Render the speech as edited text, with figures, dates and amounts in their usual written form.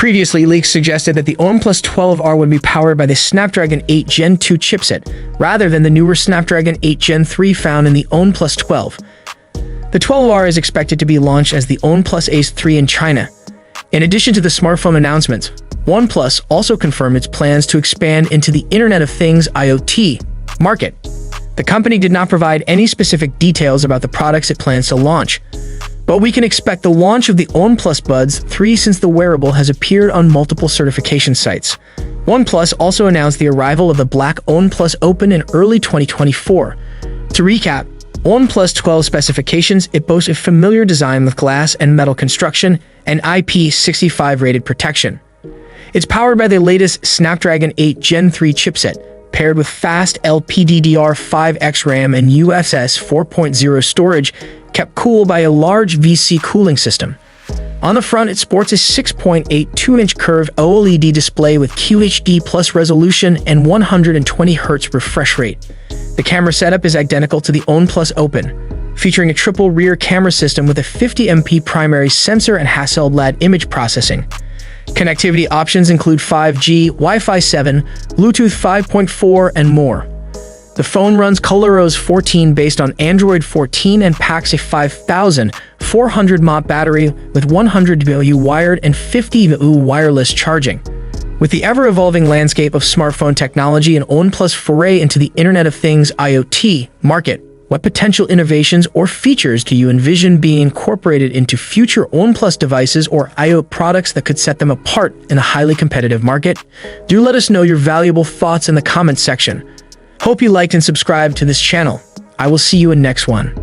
Previously, leaks suggested that the OnePlus 12R would be powered by the Snapdragon 8 Gen 2 chipset, rather than the newer Snapdragon 8 Gen 3 found in the OnePlus 12. The 12R is expected to be launched as the OnePlus Ace 3 in China. In addition to the smartphone announcements, OnePlus also confirmed its plans to expand into the Internet of Things (IoT) market. The company did not provide any specific details about the products it plans to launch, but we can expect the launch of the OnePlus Buds 3 since the wearable has appeared on multiple certification sites. OnePlus also announced the arrival of the black OnePlus Open in early 2024. To recap, OnePlus 12 specifications: it boasts a familiar design with glass and metal construction and IP65 rated protection. It's powered by the latest Snapdragon 8 Gen 3 chipset, paired with fast LPDDR5X RAM and UFS 4.0 storage, kept cool by a large VC cooling system. On the front, it sports a 6.82-inch curved OLED display with QHD+ resolution and 120Hz refresh rate. The camera setup is identical to the OnePlus Open, featuring a triple rear camera system with a 50MP primary sensor and Hasselblad image processing. Connectivity options include 5G, Wi-Fi 7, Bluetooth 5.4, and more. The phone runs ColorOS 14 based on Android 14 and packs a 5,400 mAh battery with 100 mAh wired and 50 mAh wireless charging. With the ever-evolving landscape of smartphone technology and OnePlus' foray into the Internet of Things (IoT) market, what potential innovations or features do you envision being incorporated into future OnePlus devices or IoT products that could set them apart in a highly competitive market? Do let us know your valuable thoughts in the comments section. Hope you liked and subscribed to this channel. I will see you in next one.